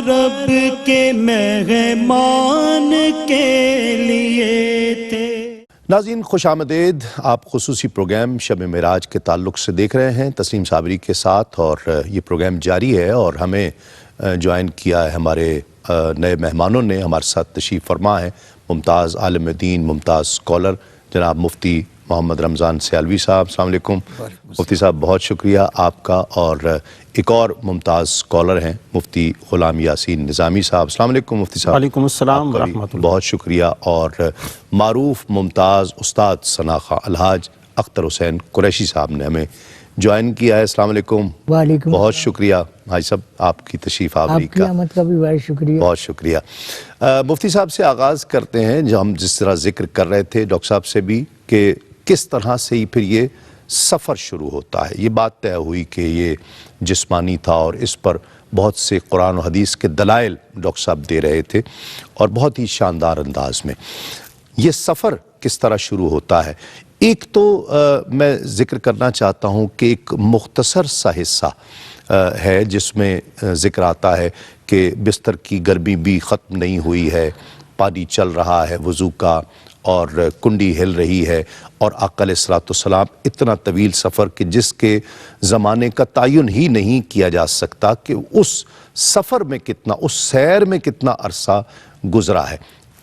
رب کے مہمان کے لیے تھے۔ ناظرین خوش آمدید، آپ خصوصی پروگرام شب معراج کے تعلق سے دیکھ رہے ہیں تسلیم صابری کے ساتھ، اور یہ پروگرام جاری ہے اور ہمیں جوائن کیا ہے ہمارے نئے مہمانوں نے، ہمارے ساتھ تشریف فرما ہے ممتاز عالم دین، ممتاز اسکالر جناب مفتی محمد رمضان سیالوی صاحب۔ السلام علیکم مفتی صاحب، بہت شکریہ آپ کا۔ اور ایک اور ممتاز اسکالر ہیں مفتی غلام یاسین نظامی صاحب۔ السلام علیکم مفتی صاحب۔ وعلیکم السلام ورحمۃ اللہ۔ بہت شکریہ۔ اور معروف ممتاز استاد ثناخواہ الحاج اختر حسین قریشی صاحب نے ہمیں جوائن کیا ہے۔ السلام علیکم۔ وعلیکم بہت شکریہ بھائی صاحب آپ کی تشریف آوری کا۔ آپ کی آمد کا بھی بہت شکریہ۔ بہت شکریہ۔ مفتی صاحب سے آغاز کرتے ہیں، جو ہم جس طرح ذکر کر رہے تھے ڈاکٹر صاحب سے بھی، کہ کس طرح سے ہی پھر یہ سفر شروع ہوتا ہے۔ یہ بات طے ہوئی کہ یہ جسمانی تھا اور اس پر بہت سے قرآن و حدیث کے دلائل ڈاکٹر صاحب دے رہے تھے اور بہت ہی شاندار انداز میں۔ یہ سفر کس طرح شروع ہوتا ہے؟ ایک تو میں ذکر کرنا چاہتا ہوں کہ ایک مختصر سا حصہ ہے جس میں ذکر آتا ہے کہ بستر کی گرمی بھی ختم نہیں ہوئی ہے، پانی چل رہا ہے وضو کا، اور کنڈی ہل رہی ہے، اور آقا علیہ الصلوۃ والسلام اتنا طویل سفر کہ جس کے زمانے کا تعین ہی نہیں کیا جا سکتا کہ اس سفر میں کتنا، اس سیر میں کتنا عرصہ گزرا ہے۔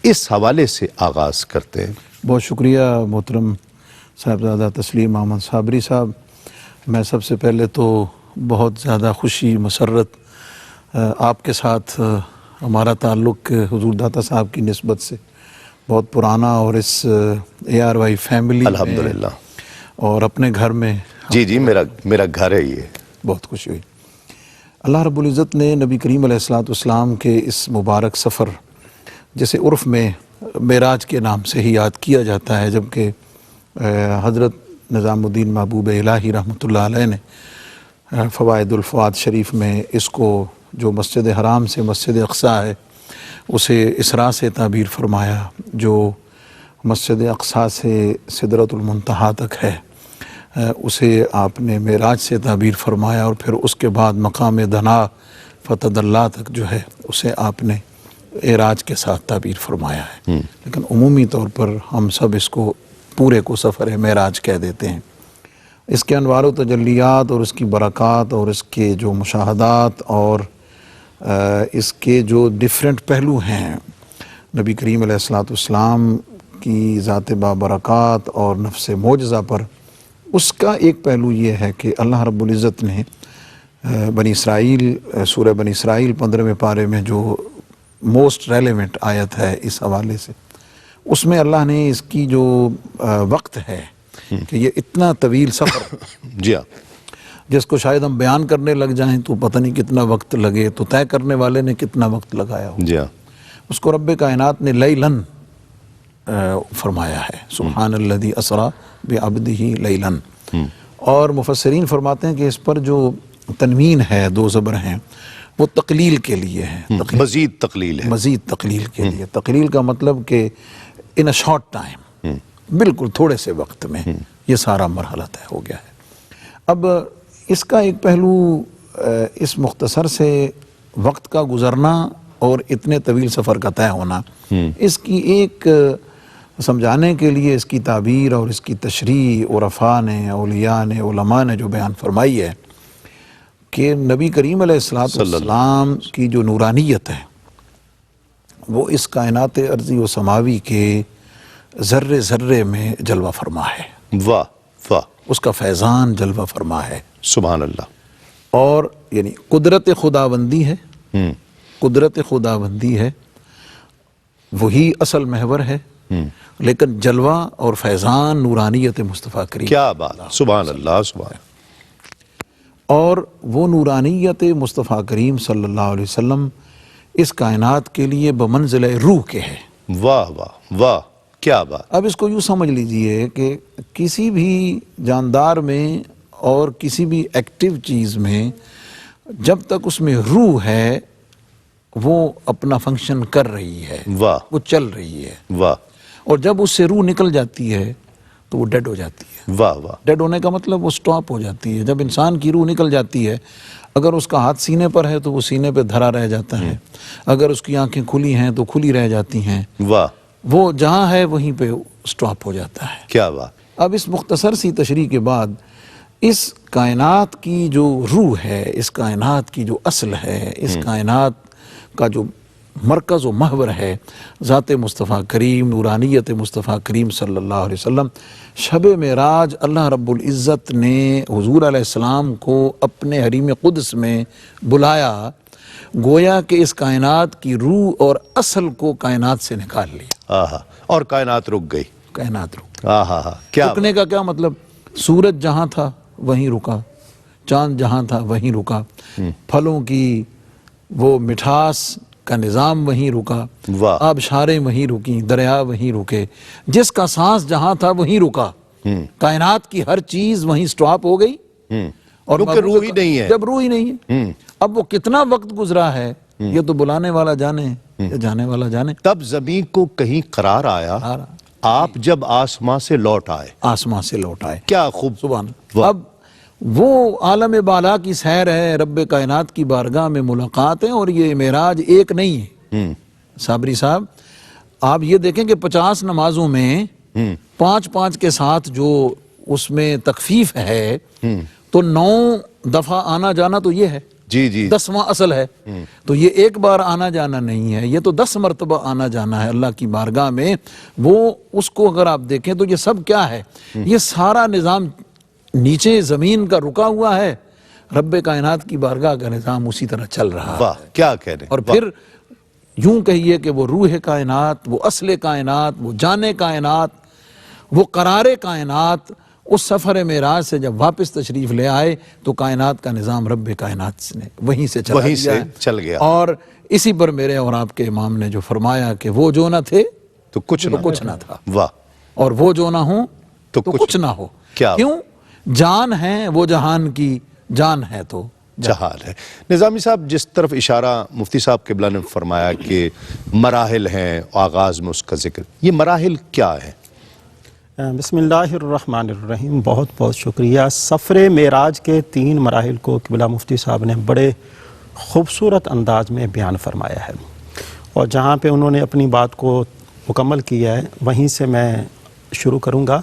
اس حوالے سے آغاز کرتے ہیں۔ بہت شکریہ محترم صاحبزادہ تسلیم احمد صابری صاحب۔ میں سب سے پہلے تو بہت زیادہ خوشی مسرت آپ کے ساتھ ہمارا تعلق حضور داتا صاحب کی نسبت سے بہت پرانا، اور اس اے آر وائی فیملی الحمدللہ اور اپنے گھر میں جی میرا گھر ہے یہ۔ بہت خوشی ہوئی۔ اللہ رب العزت نے نبی کریم علیہ الصلوۃ والسلام کے اس مبارک سفر، جسے عرف میں معراج کے نام سے ہی یاد کیا جاتا ہے، جبکہ حضرت نظام الدین محبوب الہی رحمۃ اللہ علیہ نے فوائد الفؤاد شریف میں اس کو، جو مسجد حرام سے مسجد اقصیٰ ہے، اسے اسراء سے تعبیر فرمایا، جو مسجد اقصیٰ سے سدرۃ المنتہا تک ہے اسے آپ نے معراج سے تعبیر فرمایا، اور پھر اس کے بعد مقام دنا فتد اللہ تک جو ہے اسے آپ نے معراج کے ساتھ تعبیر فرمایا ہے۔ لیکن عمومی طور پر ہم سب اس کو پورے کو سفر معراج کہہ دیتے ہیں۔ اس کے انوار و تجلیات اور اس کی برکات اور اس کے جو مشاہدات اور اس کے جو ڈیفرنٹ پہلو ہیں، نبی کریم علیہ الصلوۃ والسلام کی ذات بابرکات اور نفس معجزہ پر، اس کا ایک پہلو یہ ہے کہ اللہ رب العزت نے بنی اسرائیل، سورہ بنی اسرائیل 15ویں پارے میں جو موسٹ ریلیونٹ آیت ہے اس حوالے سے، اس میں اللہ نے اس کی جو وقت ہے کہ یہ اتنا طویل سفر جی ہاں، جس کو شاید ہم بیان کرنے لگ جائیں تو پتہ نہیں کتنا وقت لگے، تو طے کرنے والے نے کتنا وقت لگایا ہو، جی ہاں، اس کو رب کائنات نے لیلاً فرمایا ہے۔ سبحان الذی اسریٰ بعبدہ لیلاً۔ اور مفسرین فرماتے ہیں کہ اس پر جو تنوین ہے، دو زبر ہیں، وہ تقلیل کے لیے ہے، مزید تقلیل ہے، مزید تقلیل کے لیے۔ تقلیل کا مطلب کہ ان اے شارٹ ٹائم، بالکل تھوڑے سے وقت میں یہ سارا مرحلہ طے ہو گیا ہے۔ اب اس کا ایک پہلو، اس مختصر سے وقت کا گزرنا اور اتنے طویل سفر کا طے ہونا، اس کی ایک سمجھانے کے لیے اس کی تعبیر اور اس کی تشریح عرفاء نے، اولیاء نے، علماء نے جو بیان فرمائی ہے کہ نبی کریم علیہ الصلوۃ والسلام کی جو نورانیت ہے وہ اس کائنات ارضی و سماوی کے ذرے ذرے میں جلوہ فرما ہے۔ واہ واہ، اس کا فیضان جلوہ فرما ہے، سبحان اللہ۔ اور یعنی قدرت خداوندی ہے، قدرت خداوندی ہے، وہی اصل محور ہے، لیکن جلوہ اور فیضان نورانیت مصطفیٰ کریم، کیا بات، سبحان اللہ، سبحان۔ اور وہ نورانیت مصطفیٰ کریم صلی اللہ علیہ وسلم اس کائنات کے لیے بمنزلہ روح کے ہے۔ واہ واہ واہ، کیا بات۔ اب اس کو یوں سمجھ لیجئے کہ کسی بھی جاندار میں اور کسی بھی ایکٹیو چیز میں جب تک اس میں روح ہے وہ اپنا فنکشن کر رہی ہے، واہ، وہ چل رہی ہے، واہ اور جب اس سے روح نکل جاتی ہے تو وہ ڈیڈ ہو جاتی ہے۔ واہ واہ، ڈیڈ ہونے کا مطلب وہ سٹاپ ہو جاتی ہے۔ جب انسان کی روح نکل جاتی ہے، اگر اس کا ہاتھ سینے پر ہے تو وہ سینے پہ دھرا رہ جاتا ہے، اگر اس کی آنکھیں کھلی ہیں تو کھلی رہ جاتی ہیں، واہ وہ جہاں ہے وہیں پہ سٹاپ ہو جاتا ہے۔ کیا بات، اب اس مختصر سی تشریح کے بعد اس کائنات کی جو روح ہے، اس کائنات کی جو اصل ہے، اس کائنات کا جو مرکز و محور ہے، ذات مصطفیٰ کریم، نورانیت مصطفیٰ کریم صلی اللہ علیہ وسلم، شب معراج اللہ رب العزت نے حضور علیہ السلام کو اپنے حریم قدس میں بلایا، گویا کہ اس کائنات کی روح اور اصل کو کائنات سے نکال لیا، آہا، اور کائنات رک گئی، کائنات رک۔ آہا، کیا رکنے کا کیا مطلب؟ سورج جہاں تھا وہیں رکا، چاند جہاں تھا وہیں رکا، پھلوں کی وہ مٹھاس کا نظام وہیں رکا، واہ، آبشاریں وہیں رکیں، دریا وہیں رکے، جس کا سانس جہاں تھا وہیں رکا، کائنات کی ہر چیز وہیں سٹاپ ہو گئی، اور کیونکہ روح ہی نہیں ہے، جب روح ہی نہیں ہے، اب وہ کتنا وقت گزرا ہے یہ تو بلانے والا جانے یا جانے والا جانے۔ تب زمین کو کہیں قرار آیا آپ جب آسمان سے لوٹ آئے، آسمان سے لوٹ آئے، کیا خوب، سبحان واہ۔ اب وہ عالم بالا کی سیر ہے، رب کائنات کی بارگاہ میں ملاقات ہے، اور یہ معراج ایک نہیں ہے۔ صابری صاحب آپ یہ دیکھیں کہ 50 نمازوں میں 5 کے ساتھ جو اس میں تخفیف ہے تو 9 دفعہ آنا جانا تو یہ ہے، جی جی 10واں اصل ہے، تو یہ ایک بار آنا جانا نہیں ہے، یہ تو 10 مرتبہ آنا جانا ہے اللہ کی بارگاہ میں۔ وہ اس کو اگر آپ دیکھیں تو یہ سب کیا ہے؟ یہ سارا نظام نیچے زمین کا رکا ہوا ہے، رب کائنات کی بارگاہ کا نظام اسی طرح چل رہا ہے، واہ، کیا کہہ رہے ہیں، اور پھر یوں کہیے کہ وہ روح کائنات، وہ اصل کائنات، وہ جان کائنات، وہ قرار کائنات اس سفر معراج سے جب واپس تشریف لے آئے تو کائنات کا نظام رب کائنات نے وہیں سے چلا وہیں دیا سے ہے۔ چل گیا، اور اسی پر میرے اور آپ کے امام نے جو فرمایا کہ وہ جو نہ تھے تو کچھ نہ تھا، واہ، اور وہ جو نہ ہوں تو تو کچھ کچھ نہ ہو۔ کیا کیوں؟ جان ہے وہ جہان کی جان ہے تو جہال ہے۔ نظامی صاحب جس طرف اشارہ مفتی صاحب قبلہ نے فرمایا کہ مراحل ہیں، آغاز میں اس کا ذکر، یہ مراحل کیا ہیں؟ بسم اللہ الرحمن الرحیم، بہت بہت شکریہ۔ سفر معراج کے 3 مراحل کو قبلہ مفتی صاحب نے بڑے خوبصورت انداز میں بیان فرمایا ہے، اور جہاں پہ انہوں نے اپنی بات کو مکمل کیا ہے وہیں سے میں شروع کروں گا۔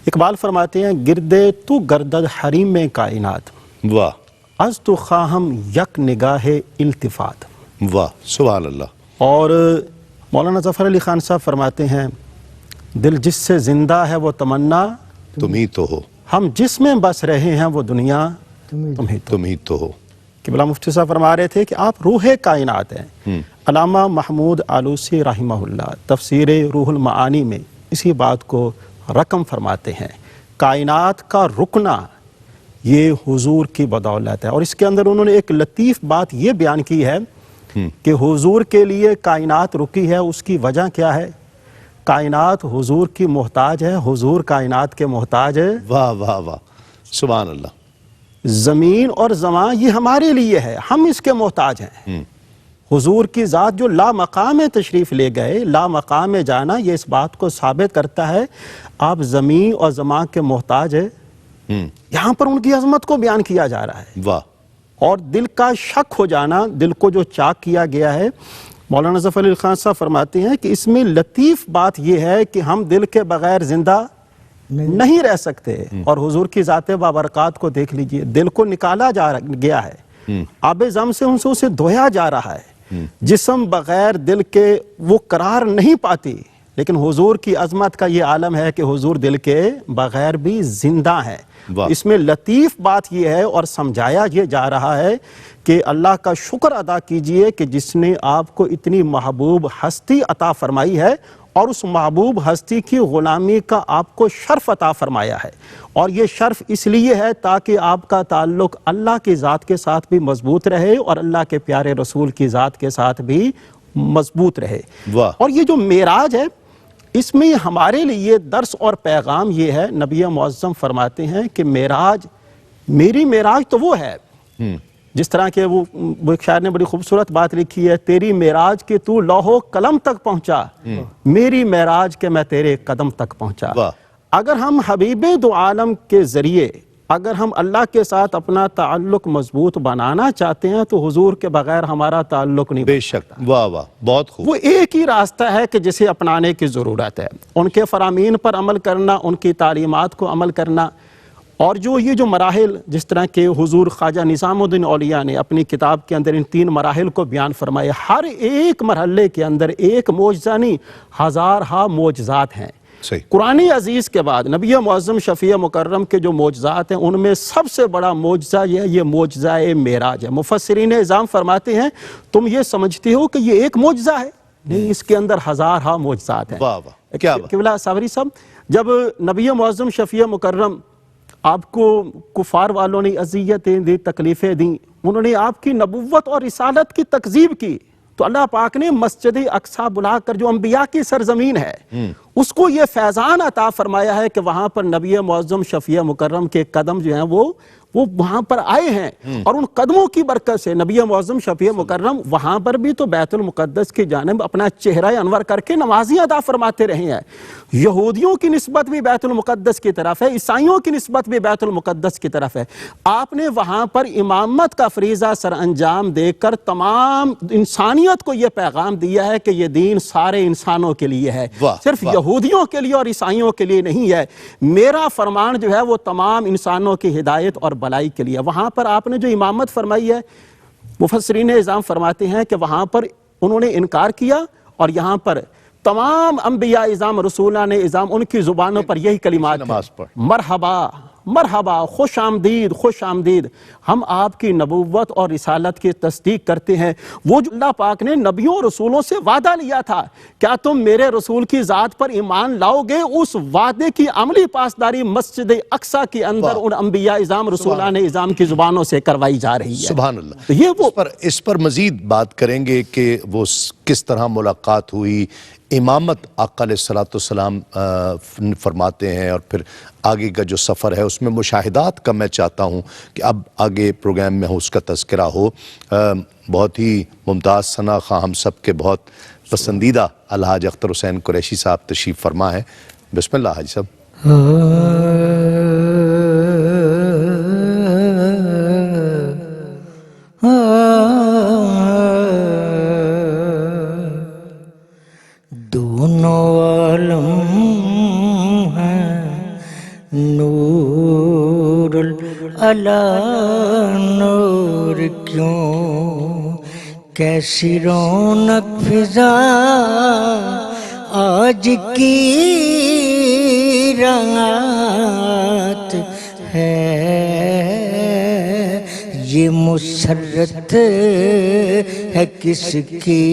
اقبال فرماتے ہیں، گردے تو گردد حریم میں کائنات، واہ از تو خواہم یک نگاہ التفات۔ واہ، سبحان اللہ۔ اور مولانا ظفر علی خان صاحب فرماتے ہیں، دل جس سے زندہ ہے وہ تمنا، تم ہی تو ہو، ہم جس میں بس رہے ہیں وہ دنیا تم ہی تو ہو۔ قبلہ مفتی صاحب فرما رہے تھے کہ آپ روح کائنات ہیں۔ علامہ محمود آلوسی رحمہ اللہ تفسیر روح المعانی میں اسی بات کو رقم فرماتے ہیں، کائنات کا رکنا یہ حضور کی بدولت ہے۔ اور اس کے اندر انہوں نے ایک لطیف بات یہ بیان کی ہے کہ حضور کے لیے کائنات رکی ہے، اس کی وجہ کیا ہے؟ کائنات حضور کی محتاج ہے، حضور کائنات کے محتاج ہے۔ واہ واہ واہ، سبحان اللہ۔ زمین اور زمان یہ ہمارے لیے ہے، ہم اس کے محتاج ہیں۔ حضور کی ذات جو لا مقام تشریف لے گئے، لا مقام جانا، یہ اس بات کو ثابت کرتا ہے آپ زمین اور زمان کے محتاج ہے۔ یہاں پر ان کی عظمت کو بیان کیا جا رہا ہے، واہ، اور دل کا شک ہو جانا، دل کو جو چاک کیا گیا ہے۔ مولانا ظفر علی خان صاحب فرماتے ہیں کہ اس میں لطیف بات یہ ہے کہ ہم دل کے بغیر زندہ نہیں رہ سکتے، اور حضور کی ذات بابرکات کو دیکھ لیجئے، دل کو نکالا جا گیا ہے، آب زم سے ان سے اسے دھویا جا رہا ہے، جسم بغیر دل کے وہ قرار نہیں پاتی، لیکن حضور کی عظمت کا یہ عالم ہے کہ حضور دل کے بغیر بھی زندہ ہیں۔ اس میں لطیف بات یہ ہے اور سمجھایا یہ جا رہا ہے کہ اللہ کا شکر ادا کیجئے کہ جس نے آپ کو اتنی محبوب ہستی عطا فرمائی ہے، اور اس محبوب ہستی کی غلامی کا آپ کو شرف عطا فرمایا ہے، اور یہ شرف اس لیے ہے تاکہ آپ کا تعلق اللہ کی ذات کے ساتھ بھی مضبوط رہے اور اللہ کے پیارے رسول کی ذات کے ساتھ بھی مضبوط رہے۔ اور یہ جو معراج ہے، اس میں ہمارے لیے درس اور پیغام یہ ہے، نبی معظم فرماتے ہیں کہ معراج، میری معراج تو وہ ہے، جس طرح کہ وہ ایک شاعر نے بڑی خوبصورت بات لکھی ہے، تیری معراج کہ تو لوح و قلم تک پہنچا، میری معراج کہ میں تیرے قدم تک پہنچا۔ اگر ہم حبیب دو عالم کے ذریعے اگر ہم اللہ کے ساتھ اپنا تعلق مضبوط بنانا چاہتے ہیں تو حضور کے بغیر ہمارا تعلق نہیں بے شک، واہ واہ، بہت خوب. وہ ایک ہی راستہ ہے کہ جسے اپنانے کی ضرورت ہے، ان کے فرامین پر عمل کرنا، ان کی تعلیمات کو عمل کرنا. اور یہ جو مراحل، جس طرح کہ حضور خواجہ نظام الدین اولیاء نے اپنی کتاب کے اندر ان 3 مراحل کو بیان فرمایا، ہر ایک مرحلے کے اندر ایک معجزہ نہیں، ہزارہا معجزات ہیں. صحیح. قرآن عزیز کے بعد نبی معظم شفیع مکرم کے جو معجزات ہیں ان میں سب سے بڑا معجزہ یہ معجزہ معراج ہے. مفسرین اعظام فرماتے ہیں تم یہ سمجھتے ہو کہ یہ ایک معجزہ ہے، نہیں، اس کے اندر ہزارہا معجزات ہیں. واہ واہ، کیا بات. قبلہ صابری صاحب، جب نبی معظم شفیع مکرم آپ کو کفار والوں نے اذیتیں دی، تکلیفیں دیں، انہوں نے آپ کی نبوت اور رسالت کی تکذیب کی، تو اللہ پاک نے مسجد اقصیٰ بلا کر جو انبیاء کی سرزمین ہے اس کو یہ فیضان عطا فرمایا ہے کہ وہاں پر نبی معظم شفیع مکرم کے قدم جو ہیں وہ وہاں پر آئے ہیں، اور ان قدموں کی برکت سے نبی معظم شفیع مکرم وہاں پر بھی تو بیت المقدس کی جانب اپنا چہرہ انور کر کے نمازیں ادا فرماتے رہے ہیں. یہودیوں کی نسبت بھی بیت المقدس کی طرف ہے، عیسائیوں کی نسبت بھی بیت المقدس کی طرف ہے. آپ نے وہاں پر امامت کا فریضہ سر انجام دے کر تمام انسانیت کو یہ پیغام دیا ہے کہ یہ دین سارے انسانوں کے لیے ہے، صرف یہودیوں کے لیے اور عیسائیوں کے لیے نہیں ہے. میرا فرمان جو ہے وہ تمام انسانوں کی ہدایت اور بلائی کے لیے. وہاں پر آپ نے جو امامت فرمائی ہے، مفسرین اعظام فرماتے ہیں کہ وہاں پر انہوں نے انکار کیا، اور یہاں پر تمام انبیاء اعظام، رسولان اعظام، ان کی زبانوں پر یہی کلمات ہیں، مرحبا مرحبا، خوش آمدید خوش آمدید. ہم آپ کی نبوت اور رسالت کی تصدیق کرتے ہیں. وہ جو اللہ پاک نے نبیوں اور رسولوں سے وعدہ لیا تھا، کیا تم میرے رسول کی ذات پر ایمان لاؤ گے، اس وعدے کی عملی پاسداری مسجد اقصیٰ کے اندر ان انبیاء اعظام، رسولان اعظام کی زبانوں سے کروائی جا رہی ہے. سبحان اللہ. تو یہ اس پر مزید بات کریں گے کہ وہ کس طرح ملاقات ہوئی. امامت آقا علیہ الصلوۃ والسلام فرماتے ہیں، اور پھر آگے کا جو سفر ہے اس میں مشاہدات کا میں چاہتا ہوں کہ اب آگے پروگرام میں اس کا تذکرہ ہو. بہت ہی ممتاز ثنا خواں، ہم سب کے بہت پسندیدہ الحاج اختر حسین قریشی صاحب تشریف فرما ہے. بسم اللہ حاجی صاحب. دونوں عالم ہیں نور علی نور، کیوں کیسی رونق فضا آج کی رات ہے. یہ مسرت ہے کس کی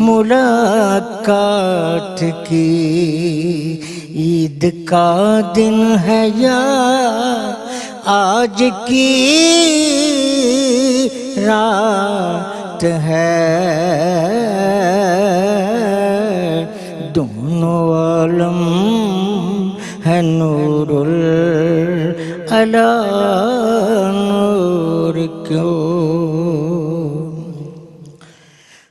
ملاقات کی، عید کا دن ہے یا آج کی رات ہے. دونوں عالم ہے نور علی نور، کیوں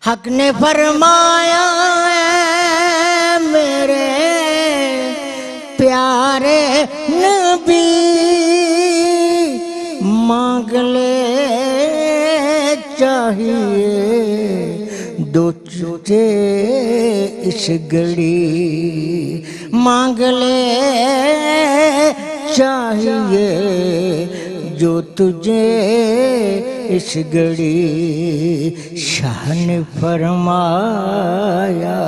حق نے فرمایا ہے میرے پیارے نبی، مانگ لے چاہیے دو تجھے اس گھڑی، مانگ لے چاہیے جو تجھے اس گھڑی. شاہ نے فرمایا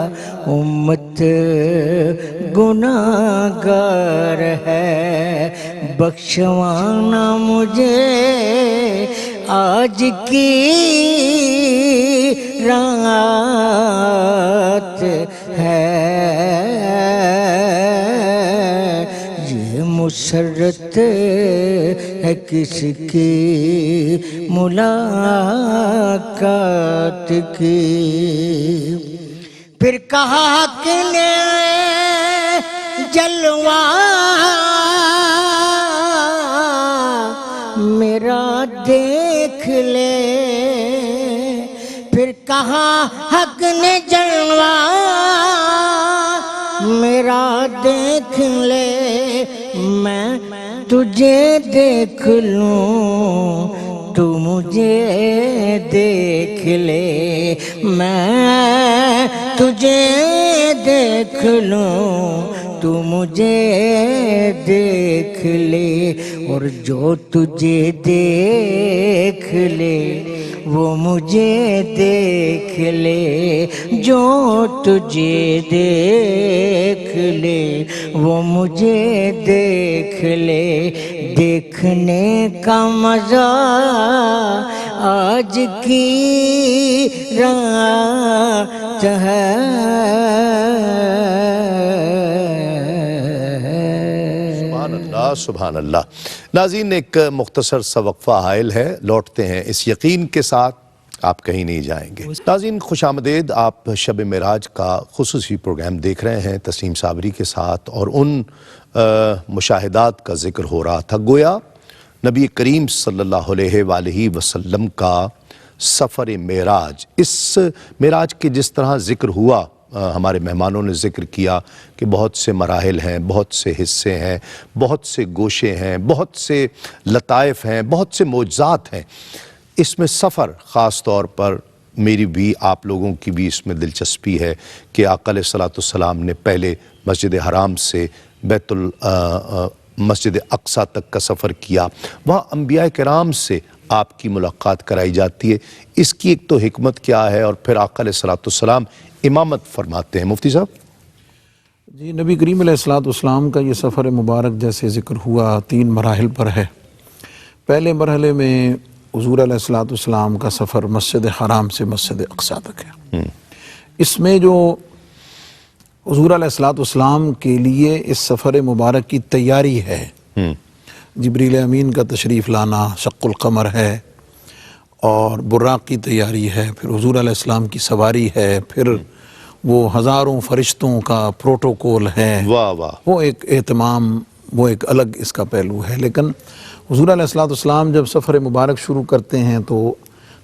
امت گناہگار ہے، بخشوانا مجھے آج کی رات ہے. یہ مسرت ہے کس کی ملاقات کی. پھر کہا کہ نے جلوہ میرا دیکھ لے، پھر کہا حق نے جلوہ میرا دیکھ لے، میں تجھے دیکھ لوں تو مجھے دیکھ لے، میں تجھے دیکھ لوں تو مجھے دیکھ لے، اور جو تجھے دیکھ لے وہ مجھے دیکھ لے، جو تجھے دیکھ لے وہ مجھے دیکھ لے، دیکھنے کا مزہ آج کی رات ہے۔ سبحان اللہ سبحان اللہ۔ ناظرین، ایک مختصر سا وقفہ حائل ہے، لوٹتے ہیں اس یقین کے ساتھ آپ کہیں نہیں جائیں گے۔ ناظرین خوش آمدید، آپ شب معراج کا خصوصی پروگرام دیکھ رہے ہیں تسنیم صابری کے ساتھ، اور ان مشاہدات کا ذکر ہو رہا تھا، گویا نبی کریم صلی اللہ علیہ وآلہ وسلم کا سفر معراج، اس معراج کے جس طرح ذکر ہوا، ہمارے مہمانوں نے ذکر کیا کہ بہت سے مراحل ہیں، بہت سے حصے ہیں، بہت سے گوشے ہیں، بہت سے لطائف ہیں، بہت سے معجزات ہیں۔ اس میں سفر خاص طور پر میری بھی، آپ لوگوں کی بھی اس میں دلچسپی ہے کہ آقا علیہ الصلوۃ والسلام نے پہلے مسجد حرام سے مسجد اقصیٰ تک کا سفر کیا، وہاں انبیاء کرام سے آپ کی ملاقات کرائی جاتی ہے۔ اس کی ایک تو حکمت کیا ہے، اور پھر آقا علیہ الصلوۃ والسلام امامت فرماتے ہیں۔ مفتی صاحب جی، نبی کریم علیہ الصلوۃ والسلام کا یہ سفر مبارک جیسے ذکر ہوا 3 مراحل پر ہے۔ پہلے مرحلے میں حضور علیہ الصلوۃ والسلام کا سفر مسجد حرام سے مسجد اقصیٰ تک ہے۔ اس میں جو حضور علیہ الصلوۃ والسلام کے لیے اس سفر مبارک کی تیاری ہے، جبریل امین کا تشریف لانا، شق القمر ہے، اور براق کی تیاری ہے، پھر حضور علیہ السلام کی سواری ہے، پھر وہ ہزاروں فرشتوں کا پروٹوکول ہے، واہ واہ، وہ ایک اہتمام، وہ ایک الگ اس کا پہلو ہے۔ لیکن حضور علیہ الصلوۃ والسلام جب سفر مبارک شروع کرتے ہیں تو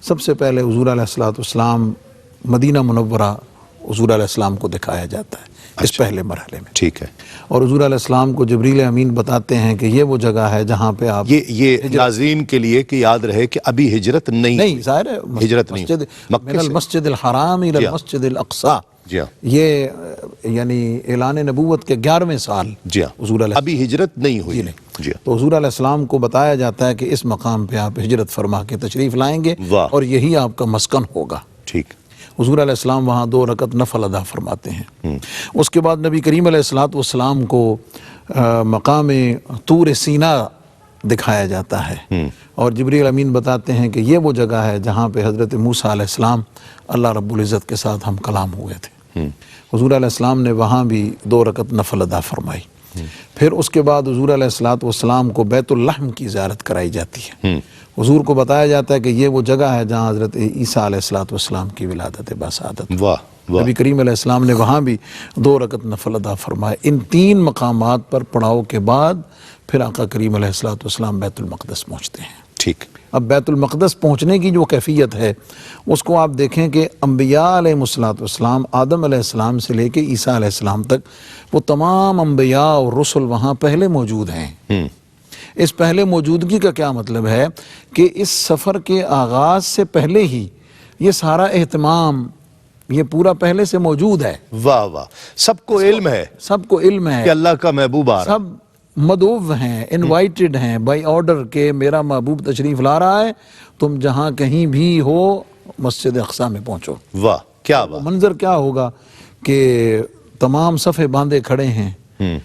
سب سے پہلے حضور علیہ الصلوۃ والسلام مدینہ منورہ حضور علیہ السلام کو دکھایا جاتا ہے اس پہلے مرحلے میں، ٹھیک ہے۔ اور حضور علیہ السلام کو جبریل امین بتاتے ہیں کہ یہ وہ جگہ ہے جہاں پہ آپ یہ ناظرین کے لیے کہ یاد رہے کہ ابھی ہجرت نہیں، ظاہر ہے ہجرت نہیں، مکے من سے المسجد الحرام الى المسجد الاقصیٰ، جی ہاں، یہ یعنی اعلان نبوت کے 11ویں سال جی ہاں، حضور علیہ ابھی ہجرت نہیں ہوئی، جی ہاں، تو حضور علیہ السلام کو بتایا جاتا ہے کہ اس مقام پہ آپ ہجرت فرما کے تشریف لائیں گے، واہ، اور یہی آپ کا مسکن ہوگا۔ ٹھیک، حضور علیہ السلام وہاں 2 رکعت نفل ادا فرماتے ہیں۔ اس کے بعد نبی کریم علیہ الصلوۃ والسلام کو مقام طور سینا دکھایا جاتا ہے، اور جبریل امین بتاتے ہیں کہ یہ وہ جگہ ہے جہاں پہ حضرت موسیٰ علیہ السلام اللہ رب العزت کے ساتھ ہم کلام ہوئے تھے۔ حضور علیہ السلام نے وہاں بھی 2 رکعت نفل ادا فرمائی۔ پھر اس کے بعد حضور علیہ الصلوۃ والسلام کو بیت اللحم کی زیارت کرائی جاتی ہے۔ حضور کو بتایا جاتا ہے کہ یہ وہ جگہ ہے جہاں حضرت عیسیٰ علیہ الصلوۃ والسلام کی ولادت بسعادت، واہ واہ، نبی کریم علیہ السلام نے وہاں بھی 2 رکعت نفل ادا فرمائے۔ ان 3 مقامات پر پڑاؤ کے بعد پھر آقا کریم علیہ الصلوۃ والسلام بیت المقدس پہنچتے ہیں۔ ٹھیک، اب بیت المقدس پہنچنے کی جو کیفیت ہے اس کو آپ دیکھیں کہ انبیاء علیہ الصلوۃ والسلام، آدم علیہ السلام سے لے کے عیسیٰ علیہ السلام تک، وہ تمام انبیاء اور رسل وہاں پہلے موجود ہیں۔ اس پہلے موجودگی کا کیا مطلب ہے کہ اس سفر کے آغاز سے پہلے ہی یہ سارا اہتمام، یہ پورا پہلے سے موجود ہے، واہ واہ، سب کو علم ہے سب کو علم ہے کہ اللہ کا محبوب آ رہا ہے، سب مدعو ہیں، انوائٹڈ ہیں بائی آرڈر کہ میرا محبوب تشریف لا رہا ہے، تم جہاں کہیں بھی ہو مسجد اقصیٰ میں پہنچو۔ واہ کیا وہ بات، منظر کیا ہوگا کہ تمام صفے باندھے کھڑے ہیں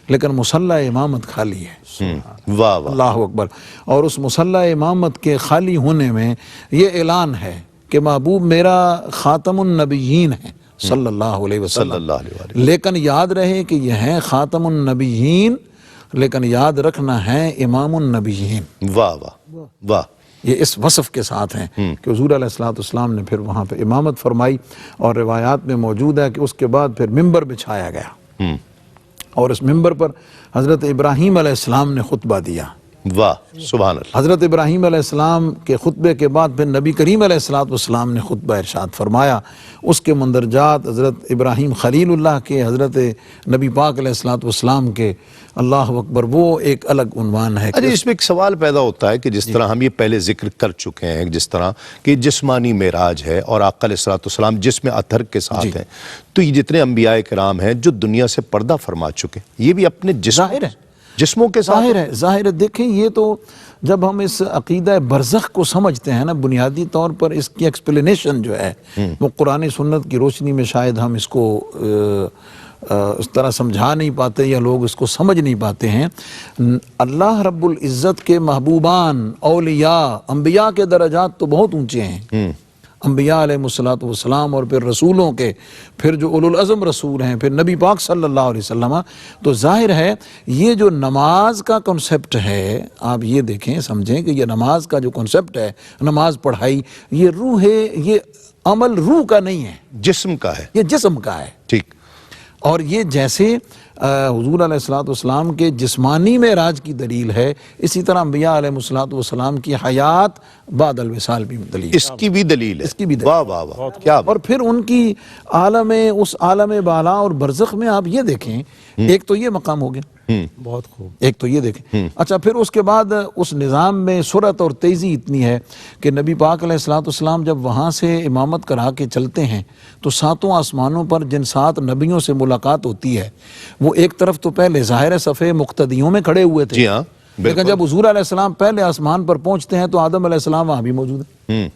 لیکن مصلی امامت خالی ہے۔ واہ واہ، اللہ اکبر۔ اور اس مصلی امامت کے خالی ہونے میں یہ اعلان ہے کہ محبوب میرا خاتم النبیین ہے صلی اللہ علیہ وسلم، صلی اللہ علیہ وآلہ، لیکن یاد رہے کہ یہ ہیں خاتم النبیین، لیکن یاد رکھنا ہے امام النبیین۔ واہ واہ واہ، یہ اس وصف کے ساتھ ہیں کہ حضور علیہ الصلوۃ والسلام نے پھر وہاں پہ امامت فرمائی، اور روایات میں موجود ہے کہ اس کے بعد پھر ممبر بچھایا گیا، اور اس ممبر پر حضرت ابراہیم علیہ السلام نے خطبہ دیا، واہ سبحان اللہ. حضرت ابراہیم علیہ السلام کے خطبے کے بعد پھر نبی کریم علیہ السلام نے خطبہ ارشاد فرمایا. اس کے مندرجات حضرت ابراہیم خلیل اللہ کے، حضرت نبی پاک علیہ السلام کے، اللہ اکبر، وہ ایک الگ عنوان ہے. اچھا، اس میں ایک سوال پیدا ہوتا ہے کہ جس طرح ہم یہ پہلے ذکر کر چکے ہیں، جس طرح کہ جسمانی معراج ہے اور آقا علیہ السلام جسم اطہر کے ساتھ ہیں، تو یہ جتنے انبیاء کرام ہیں جو دنیا سے پردہ فرما چکے، یہ بھی اپنے جسموں کے ساتھ ظاہر ہے. دیکھیں، یہ تو جب ہم اس عقیدہ برزخ کو سمجھتے ہیں نا، بنیادی طور پر اس کی ایکسپلینیشن جو ہے وہ قرآن سنت کی روشنی میں شاید ہم اس کو اس طرح سمجھا نہیں پاتے یا لوگ اس کو سمجھ نہیں پاتے ہیں. اللہ رب العزت کے محبوبان، اولیاء، انبیاء کے درجات تو بہت اونچے ہیں. انبیاء علیہ السلام اور پھر رسولوں کے، پھر جو اولو العزم رسول ہیں، پھر نبی پاک صلی اللہ علیہ وسلم. تو ظاہر ہے یہ جو نماز کا کنسپٹ ہے، آپ یہ دیکھیں، سمجھیں کہ یہ نماز کا جو کنسپٹ ہے، نماز پڑھائی، یہ روح ہے، یہ عمل روح کا نہیں ہے، جسم کا ہے، یہ جسم کا ہے. ٹھیک. اور یہ جیسے حضور علیہ السلام کے جسمانی معراج کی دلیل ہے، اسی طرح انبیاء علیہ السلام کی حیات بعد الوصال بھی دلیل، اس کی بھی دلیل ہے. اس کی بھی دلیل. واہ واہ واہ، کیا اور پھر ان کی اس عالم بالا اور برزخ میں آپ یہ دیکھیں، ایک تو یہ مقام ہو گیا، بہت خوب. ایک تو یہ دیکھیں. اچھا، پھر اس کے بعد اس نظام میں سرعت اور تیزی اتنی ہے کہ نبی پاک علیہ السلام جب وہاں سے امامت کرا کے چلتے ہیں تو ساتوں آسمانوں پر جن 7 نبیوں سے ملاقات ہوتی ہے، وہ ایک طرف تو پہلے ظاہر صفحے مقتدیوں میں کھڑے ہوئے تھے، جی ہاں، لیکن جب حضور علیہ السلام پہلے آسمان پر پہنچتے ہیں تو آدم علیہ السلام وہاں بھی موجود ہیں.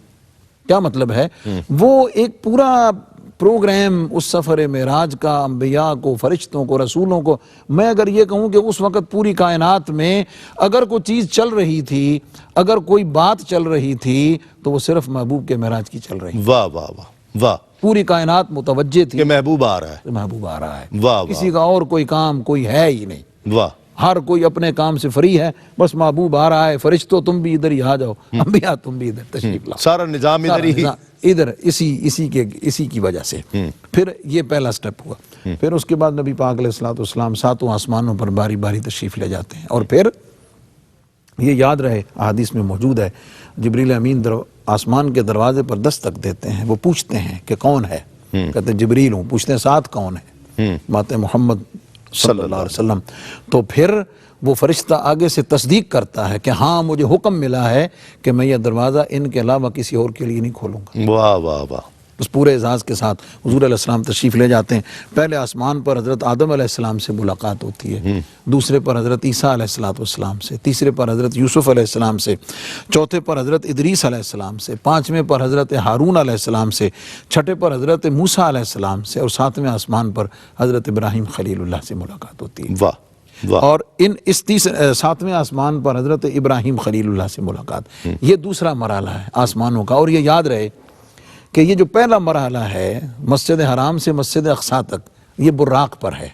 کیا مطلب ہے؟ وہ ایک پورا پروگرام اس سفر معراج کا، انبیاء کو، فرشتوں کو، رسولوں کو. میں اگر یہ کہوں کہ اس وقت پوری کائنات میں اگر کوئی چیز چل رہی تھی، اگر کوئی بات چل رہی تھی، تو وہ صرف محبوب کے معراج کی چل رہی تھی. واہ واہ واہ واہ. پوری کائنات متوجہ تھی کہ محبوب آ رہا ہے، محبوب آ رہا ہے. واہ کسی کا اور کوئی کام کوئی ہے ہی نہیں. واہ. ہر کوئی اپنے کام سے فری ہے، بس محبوب آ رہا ہے. فرشتوں تم بھی ادھر ہی آ جاؤ، انبیاء تم بھی ادھر تشریف لاؤ. سارا نظام ادھر ہی ادھر اسی کی وجہ سے. پھر یہ پہلا سٹیپ ہوا. پھر اس کے بعد نبی پاک علیہ السلام 7 آسمانوں پر باری باری تشریف لے جاتے ہیں. اور پھر یہ یاد رہے، احادیث میں موجود ہے، جبریل امین آسمان کے دروازے پر دستک دیتے ہیں. وہ پوچھتے ہیں کہ کون ہے؟ کہتے ہیں جبریل ہوں. پوچھتے ہیں ساتھ کون ہے؟ مات محمد صلی اللہ علیہ وسلم. تو پھر وہ فرشتہ آگے سے تصدیق کرتا ہے کہ ہاں مجھے حکم ملا ہے کہ میں یہ دروازہ ان کے علاوہ کسی اور کے لیے نہیں کھولوں گا. واہ واہ واہ. اس پورے اعزاز کے ساتھ حضور علیہ السلام تشریف لے جاتے ہیں. پہلے آسمان پر حضرت آدم علیہ السلام سے ملاقات ہوتی ہے، دوسرے پر حضرت عیسیٰ علیہ السلام سے، تیسرے پر حضرت یوسف علیہ السلام سے، چوتھے پر حضرت ادریس علیہ السلام سے، پانچویں پر حضرت ہارون علیہ السلام سے، چھٹے پر حضرت موسیٰ علیہ السلام سے، اور 7ویں آسمان پر حضرت ابراہیم خلیل اللہ سے ملاقات ہوتی ہے. واہ واہ. اور اس 7ویں آسمان پر حضرت ابراہیم خلیل اللہ سے ملاقات. یہ دوسرا مرحلہ ہے آسمانوں کا. اور یہ یاد رہے کہ یہ جو پہلا مرحلہ ہے مسجد حرام سے مسجد اقصیٰ تک، یہ براق پر ہے.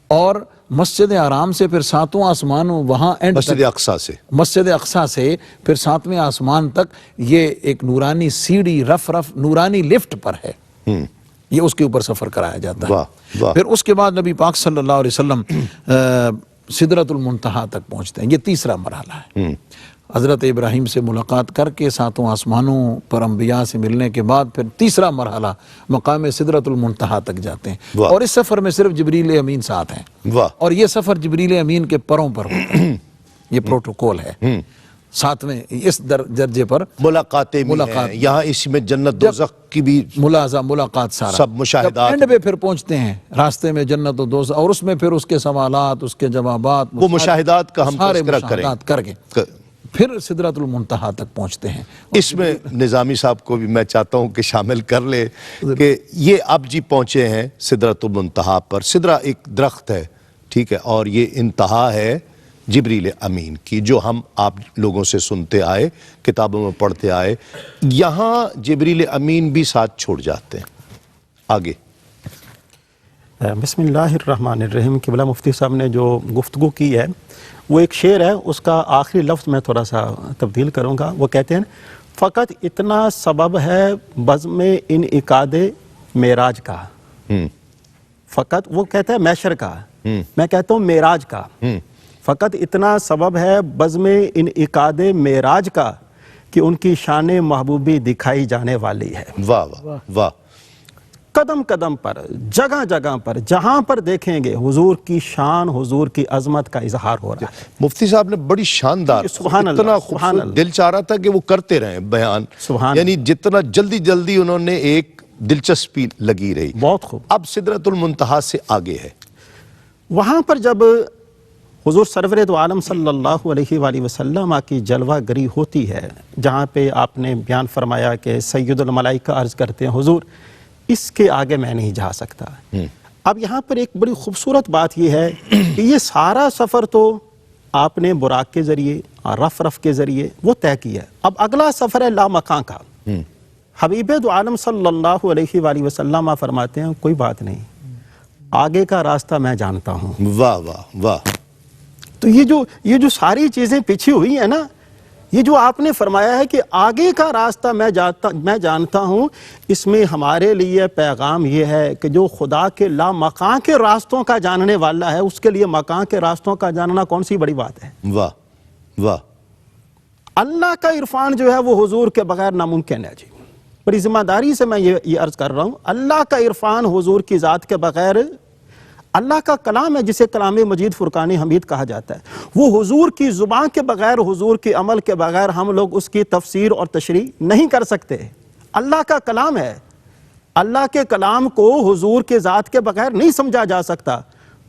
اور مسجد حرام سے پھر 7 آسمانوں وہاں اینڈ مسجد اقصیٰ سے، مسجد اقصیٰ سے پھر 7ویں آسمان تک یہ ایک نورانی سیڑھی، رف نورانی لفٹ پر ہے. یہ اس کے اوپر سفر کرایا جاتا ہے. واہ واہ. پھر اس کے بعد نبی پاک صلی اللہ علیہ وسلم سدرۃ المنتہا تک پہنچتے ہیں. یہ تیسرا مرحلہ ہے. حضرت ابراہیم سے ملاقات کر کے 7 آسمانوں پر انبیاء سے ملنے کے بعد پھر تیسرا مرحلہ مقام سدرۃ المنتہا تک جاتے ہیں. اور اس سفر میں صرف جبریل امین ساتھ ہیں. واہ. اور یہ سفر جبریل امین کے پروں پر ہوتا ہے. یہ پروٹوکول ہے. 7ویں اس درجے پر ملاقاتیں بھی ہیں. یہاں اسی میں جنت دوزخ کی بھی ملاقات سارا سب مشاہدات. اینڈ پہ پھر پہنچتے ہیں راستے میں جنت و دوزخ، اور اس میں پھر اس کے سوالات، اس کے جوابات، وہ مشاہدات کا ہم سارے تذکرہ کریں مشاہدات کر کے پھر سدرۃ المنتہا تک پہنچتے ہیں. اس میں نظامی صاحب کو بھی میں چاہتا ہوں کہ شامل کر لے کہ یہ اب جی پہنچے ہیں سدرۃ المنتہا پر. سدرہ ایک درخت ہے، ٹھیک ہے، اور یہ انتہا ہے جبریل امین کی، جو ہم آپ لوگوں سے سنتے آئے، کتابوں میں پڑھتے آئے. یہاں جبریل امین بھی ساتھ چھوڑ جاتے ہیں. آگے بسم اللہ الرحمن الرحیم. قبلہ مفتی صاحب نے جو گفتگو کی ہے وہ ایک شعر ہے، اس کا آخری لفظ میں تھوڑا سا تبدیل کروں گا. وہ کہتے ہیں فقط اتنا سبب ہے بزم انعقاد معراج کا. فقط وہ کہتا ہے محشر کا، میں کہتا ہوں معراج کا. فقط اتنا سبب ہے بزم انعقاد معراج کا کہ ان کی شان محبوبی دکھائی جانے والی ہے۔ واہ واہ واہ، قدم قدم پر، جگہ جگہ پر، جہاں پر دیکھیں گے حضور کی شان، حضور کی عظمت کا اظہار ہو رہا ہے۔ مفتی صاحب نے بڑی شاندار، سبحان اللہ، اتنا سبحان خوبصورت، اللہ۔ دل چاہ رہا تھا کہ وہ کرتے رہیں بیان، سبحان یعنی جتنا جلدی جلدی انہوں نے ایک دلچسپی لگی رہی۔ بہت خوب۔ اب سدرۃ المنتہا سے آگے ہے۔ وہاں پر جب حضور سرور دو عالم صلی اللہ علیہ وآلہ وسلم کی جلوہ گری ہوتی ہے، جہاں پہ آپ نے بیان فرمایا کہ سید الملائکہ عرض کرتے ہیں حضور اس کے آگے میں نہیں جا سکتا۔ اب یہاں پر ایک بڑی خوبصورت بات یہ ہے کہ یہ سارا سفر تو آپ نے براق کے ذریعے، رف کے ذریعے وہ طے کیا ہے۔ اب اگلا سفر ہے لامکاں کا۔ حبیب دو عالم صلی اللہ علیہ وآلہ وسلم فرماتے ہیں کوئی بات نہیں، آگے کا راستہ میں جانتا ہوں۔ واہ واہ واہ، تو یہ جو ساری چیزیں پیچھے ہوئی ہیں نا، یہ جو آپ نے فرمایا ہے کہ آگے کا راستہ میں جانتا ہوں، اس میں ہمارے لیے پیغام یہ ہے کہ جو خدا کے لامکاں کے راستوں کا جاننے والا ہے، اس کے لیے مکاں کے راستوں کا جاننا کون سی بڑی بات ہے۔ واہ واہ، اللہ کا عرفان جو ہے وہ حضور کے بغیر ناممکن ہے جی۔ بڑی ذمہ داری سے میں یہ عرض کر رہا ہوں، اللہ کا عرفان حضور کی ذات کے بغیر، اللہ کا کلام ہے جسے کلام مجید فرقان حمید کہا جاتا ہے، وہ حضور کی زبان کے بغیر، حضور کے عمل کے بغیر ہم لوگ اس کی تفسیر اور تشریح نہیں کر سکتے۔ اللہ کا کلام ہے، اللہ کے کلام کو حضور کے ذات کے بغیر نہیں سمجھا جا سکتا،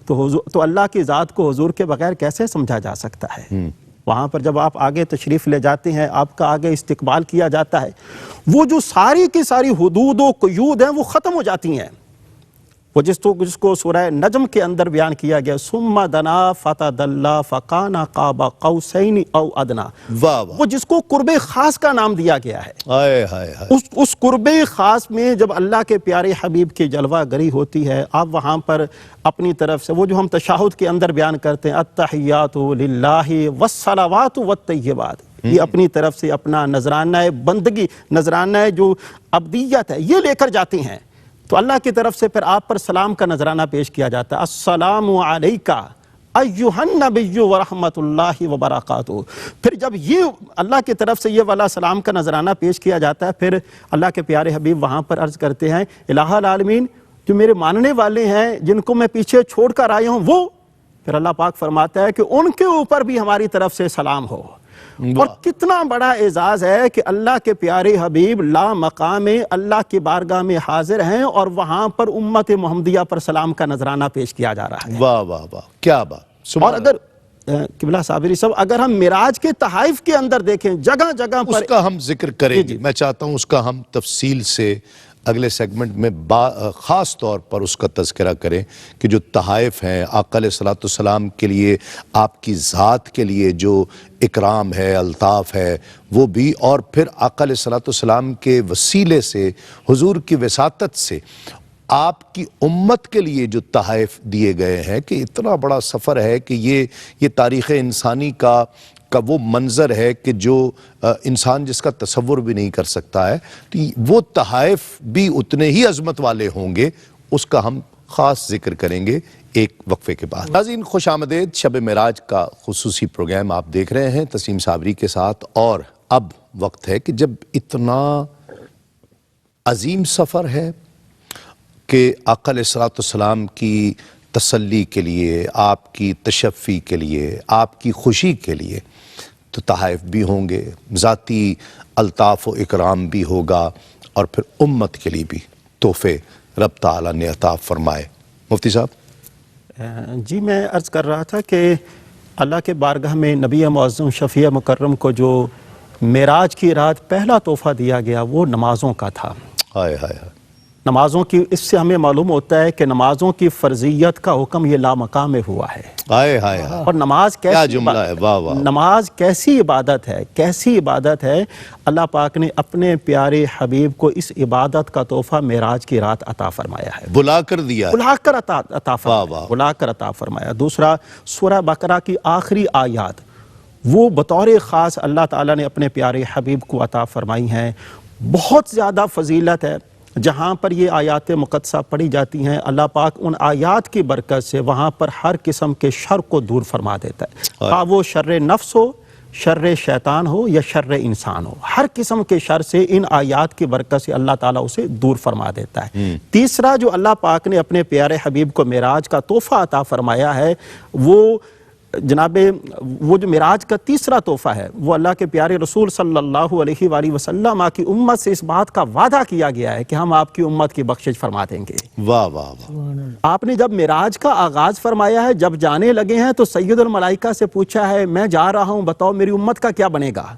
تو اللہ کی ذات کو حضور کے بغیر کیسے سمجھا جا سکتا ہے۔ وہاں پر جب آپ آگے تشریف لے جاتے ہیں، آپ کا آگے استقبال کیا جاتا ہے، وہ جو ساری کی ساری حدود و قیود ہیں وہ ختم ہو جاتی ہیں۔ وہ جس کو سورہ نجم کے اندر بیان کیا گیا، ثم دنا فتدلی فکان قاب قوسین او ادنا، واہ واہ، وہ جس کو قرب خاص کا نام دیا گیا ہے۔ ہائے ہائے ہائے، اس قرب خاص میں جب اللہ کے پیارے حبیب کی جلوہ گری ہوتی ہے، آپ وہاں پر اپنی طرف سے وہ جو ہم تشہد کے اندر بیان کرتے ہیں، التحیات للہ والصلوات والطیبات، یہ اپنی طرف سے اپنا نذرانہ بندگی، نذرانہ جو عبدیت ہے یہ لے کر جاتے ہیں، تو اللہ کی طرف سے پھر آپ پر سلام کا نذرانہ پیش کیا جاتا ہے، السلام علیکہ ایھا النبی ورحمۃ اللہ وبرکاتہ۔ پھر جب یہ اللہ کی طرف سے یہ والا سلام کا نذرانہ پیش کیا جاتا ہے، پھر اللہ کے پیارے حبیب وہاں پر عرض کرتے ہیں الہ العالمین، جو میرے ماننے والے ہیں جن کو میں پیچھے چھوڑ کر آیا ہوں، وہ پھر اللہ پاک فرماتا ہے کہ ان کے اوپر بھی ہماری طرف سے سلام ہو۔ اور کتنا بڑا اعزاز ہے کہ اللہ کے پیارے حبیب لا مقام اللہ کی بارگاہ میں حاضر ہیں اور وہاں پر امت محمدیہ پر سلام کا نذرانہ پیش کیا جا رہا ہے۔ واہ واہ واہ، کیا بات۔ اور اگر قبلہ صابری صاحب، اگر ہم معراج کے تحائف کے اندر دیکھیں، جگہ جگہ پر اس کا ہم ذکر کریں گے، میں چاہتا ہوں اس کا ہم تفصیل سے اگلے سیگمنٹ میں خاص طور پر اس کا تذکرہ کریں کہ جو تحائف ہیں آقا علیہ الصلوۃ والسلام کے لیے، آپ کی ذات کے لیے جو اکرام ہے، الطاف ہے، وہ بھی، اور پھر آقا علیہ الصلوۃ والسلام کے وسیلے سے، حضور کی وساطت سے آپ کی امت کے لیے جو تحائف دیے گئے ہیں، کہ اتنا بڑا سفر ہے کہ یہ تاریخ انسانی کا وہ منظر ہے کہ جو انسان جس کا تصور بھی نہیں کر سکتا ہے، تو وہ تحائف بھی اتنے ہی عظمت والے ہوں گے، اس کا ہم خاص ذکر کریں گے ایک وقفے کے بعد۔ ناظرین خوش آمدید، شب معراج کا خصوصی پروگرام آپ دیکھ رہے ہیں تسلیم صابری کے ساتھ، اور اب وقت ہے کہ جب اتنا عظیم سفر ہے کہ آقا علیہ الصلوۃ والسلام کی تسلی کے لیے، آپ کی تشفی کے لیے، آپ کی خوشی کے لیے تو تحائف بھی ہوں گے، ذاتی الطاف و اکرام بھی ہوگا، اور پھر امت کے لیے بھی تحفے رب تعالیٰ نے عطا فرمائے۔ مفتی صاحب جی، میں عرض کر رہا تھا کہ اللہ کے بارگاہ میں نبی معظم شفیع مکرم کو جو معراج کی رات پہلا تحفہ دیا گیا وہ نمازوں کا تھا۔ ہائے ہائے ہائے، نمازوں کی، اس سے ہمیں معلوم ہوتا ہے کہ نمازوں کی فرضیت کا حکم یہ لامقام میں ہوا ہے۔ ہائے ہائے ہائے، اور نماز کیا کیسی جملہ ہے، واہ واہ، نماز کیسی عبادت ہے، کیسی عبادت ہے۔ اللہ پاک نے اپنے پیارے حبیب کو اس عبادت کا تحفہ معراج کی رات عطا فرمایا ہے، بلا کر دیا ہے، بلا کر عطا واہ فرمایا، واہ، بلا کر عطا فرمایا۔ دوسرا، سورہ بقرہ کی آخری آیات وہ بطور خاص اللہ تعالیٰ نے اپنے پیارے حبیب کو عطا فرمائی ہیں، بہت زیادہ فضیلت ہے۔ جہاں پر یہ آیات مقدسہ پڑھی جاتی ہیں اللہ پاک ان آیات کی برکت سے وہاں پر ہر قسم کے شر کو دور فرما دیتا ہے، خواہ وہ شر نفس ہو، شر شیطان ہو یا شر انسان ہو، ہر قسم کے شر سے ان آیات کی برکت سے اللہ تعالیٰ اسے دور فرما دیتا ہے۔ تیسرا جو اللہ پاک نے اپنے پیارے حبیب کو معراج کا تحفہ عطا فرمایا ہے، وہ جناب وہ جو معراج کا تیسرا تحفہ ہے وہ اللہ کے پیارے رسول صلی اللہ علیہ وآلہ وسلم کی امت سے اس بات کا وعدہ کیا گیا ہے کہ ہم آپ کی امت کی بخشش فرما دیں گے۔ واہ واہ واہ، آپ نے جب معراج کا آغاز فرمایا ہے، جب جانے لگے ہیں تو سید الملائکہ سے پوچھا ہے میں جا رہا ہوں، بتاؤ میری امت کا کیا بنے گا؟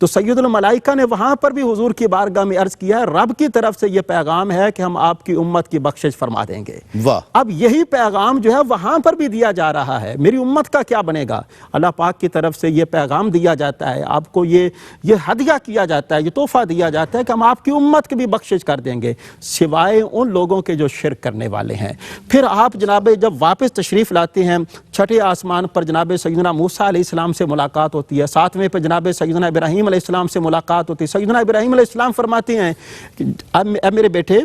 تو سید الملائکہ نے وہاں پر بھی حضور کی بارگاہ میں عرض کیا ہے رب کی طرف سے یہ پیغام ہے کہ ہم آپ کی امت کی بخشش فرما دیں گے۔ واہ، اب یہی پیغام جو ہے وہاں پر بھی دیا جا رہا ہے، میری امت کا کیا بنے گا؟ اللہ پاک کی طرف سے یہ پیغام دیا جاتا ہے، آپ کو یہ ہدیہ کیا جاتا ہے، یہ تحفہ دیا جاتا ہے کہ ہم آپ کی امت کی بھی بخشش کر دیں گے سوائے ان لوگوں کے جو شرک کرنے والے ہیں۔ پھر آپ جناب جب واپس تشریف لاتے ہیں، چھٹے آسمان پر جناب سیدنا موسیٰ علیہ السلام سے ملاقات ہوتی ہے، ساتویں پر جناب سیدنا ابراہیم علیہ السلام سے ملاقات ہوتی ہے۔ سیدنا ابراہیم علیہ السلام فرماتے ہیں کہ اے میرے بیٹے،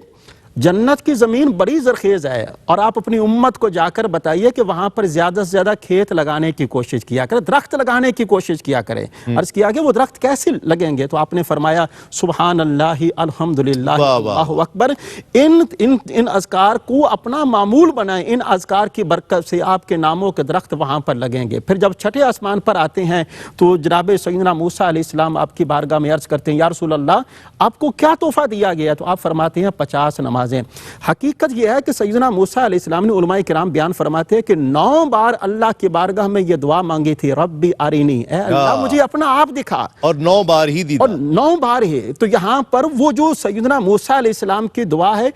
جنت کی زمین بڑی زرخیز ہے اور آپ اپنی امت کو جا کر بتائیے کہ وہاں پر زیادہ سے زیادہ کھیت لگانے کی کوشش کیا کرے، درخت لگانے کی کوشش کیا کرے۔ عرض کیا کہ وہ درخت کیسے لگیں گے؟ تو آپ نے فرمایا سبحان اللہ الحمدللہ اللہ اکبر، ان اذکار کو اپنا معمول بنائیں، ان اذکار کی برکت سے آپ کے ناموں کے درخت وہاں پر لگیں گے۔ پھر جب چھٹے آسمان پر آتے ہیں تو جناب سیدنا موسیٰ علیہ السلام آپ کی بارگاہ میں عرض کرتے ہیں یا رسول اللہ آپ کو کیا تحفہ دیا گیا؟ تو آپ فرماتے ہیں 50 نمازیں۔ حقیقت یہ ہے کہ سیدنا موسیٰ علیہ السلام نے علماء کرام بیان فرماتے ہیں کہ 9 بار اللہ کی بارگاہ میں یہ دعا مانگی تھی ربی ارینی، اے اللہ مجھے اپنا آپ دکھا، اور 9 بار ہی دی، اور 9 بار ہی۔ تو یہاں پر وہ جو سیدنا موسیٰ علیہ السلام کی دعا ہے،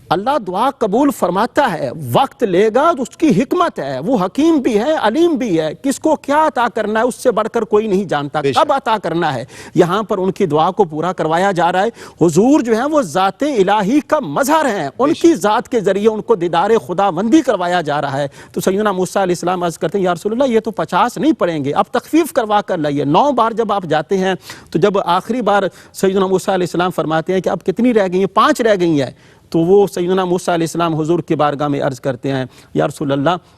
اللہ دعا قبول فرماتا ہے، وقت لے گا تو اس کی حکمت ہے، وہ حکیم بھی ہے علیم بھی ہے، کس کو کیا عطا کرنا ہے اس سے بڑھ کر کوئی نہیں جانتا، کب عطا کرنا ہے۔ یہاں پر ان کی دعا کو پورا کروایا جا رہا ہے۔ حضور جو ہیں وہ ذات الہی کا مظہر ہیں، ان کی ذات کے ذریعے ان کو دیدار خداوندی کروایا جا رہا ہے۔ تو سیدنا موسیٰ علیہ السلام عرض کرتے ہیں یا رسول اللہ یہ تو 50 نہیں پڑیں گے، اب تخفیف کروا کر لائیے۔ 9 بار جب آپ جاتے ہیں تو جب آخری بار سیدنا موسیٰ علیہ السلام فرماتے ہیں کہ اب کتنی رہ گئی ہیں؟ 5 رہ گئی ہیں۔ تو وہ سیدنا موسیٰ علیہ السلام حضور کی بارگاہ میں عرض کرتے ہیں یا رسول اللہ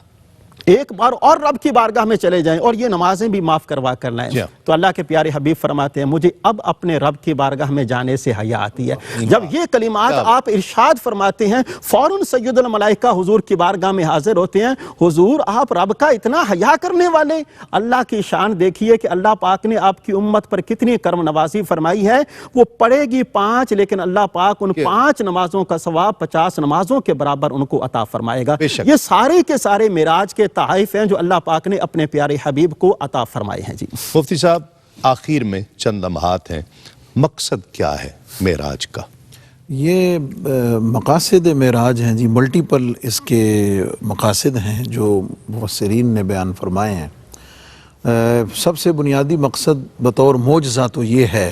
ایک بار اور رب کی بارگاہ میں چلے جائیں اور یہ نمازیں بھی معاف کروا کر لائیں۔ تو اللہ کے پیارے حبیب فرماتے ہیں مجھے اب اپنے رب کی بارگاہ میں جانے سے حیا آتی ہے۔ جب یہ کلمات آپ ارشاد فرماتے ہیں فوراً سید الملائکہ حضور کی بارگاہ میں حاضر ہوتے ہیں، حضور آپ رب کا اتنا حیا کرنے والے۔ اللہ کی شان دیکھیے کہ اللہ پاک نے آپ کی امت پر کتنی کرم نوازی فرمائی ہے، وہ پڑھے گی 5 لیکن اللہ پاک ان 5 نمازوں کا ثواب 50 نمازوں کے برابر ان کو عطا فرمائے گا۔ یہ سارے کے سارے معراج کے تحائف ہیں جو اللہ پاک نے اپنے پیارے حبیب کو عطا فرمائے ہیں۔ جی مفتی صاحب آخر میں چند لمحات ہیں، مقصد کیا ہے معراج کا؟ یہ مقاصد معراج ہیں جی، ملٹیپل اس کے مقاصد ہیں جو مفسرین نے بیان فرمائے ہیں۔ سب سے بنیادی مقصد بطور معجزہ تو یہ ہے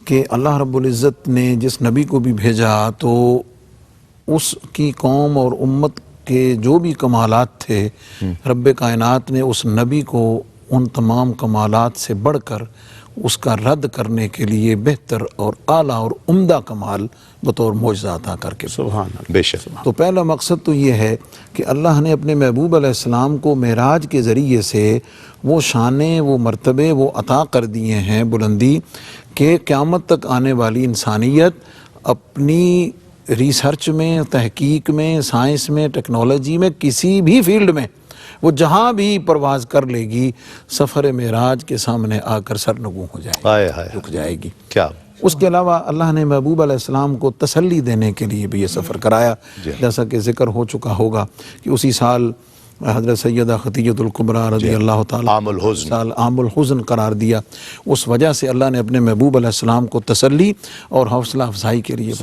کہ اللہ رب العزت نے جس نبی کو بھی بھیجا تو اس کی قوم اور امت کے جو بھی کمالات تھے رب کائنات نے اس نبی کو ان تمام کمالات سے بڑھ کر اس کا رد کرنے کے لیے بہتر اور اعلیٰ اور عمدہ کمال بطور معجزہ عطا کر کے سبحان اللہ۔ بے شک۔ تو پہلا مقصد تو یہ ہے کہ اللہ نے اپنے محبوب علیہ السلام کو معراج کے ذریعے سے وہ شانیں، وہ مرتبے وہ عطا کر دیے ہیں بلندی کہ قیامت تک آنے والی انسانیت اپنی ریسرچ میں، تحقیق میں، سائنس میں، ٹیکنالوجی میں، کسی بھی فیلڈ میں وہ جہاں بھی پرواز کر لے گی سفر معراج کے سامنے آ کر سرنگوں ہو جائے گی، رک جائے گی۔ کیا اس کے علاوہ اللہ نے محبوب علیہ السلام کو تسلی دینے کے لیے بھی یہ سفر کرایا، جیسا کہ ذکر ہو چکا ہوگا کہ اسی سال حضرت سیدہ خدیجہ الکبریٰ رضی اللہ تعالیٰ سال عام الحزن قرار دیا۔ اس وجہ سے اللہ نے اپنے محبوب علیہ السلام کو تسلی اور حوصلہ افزائی کے لیے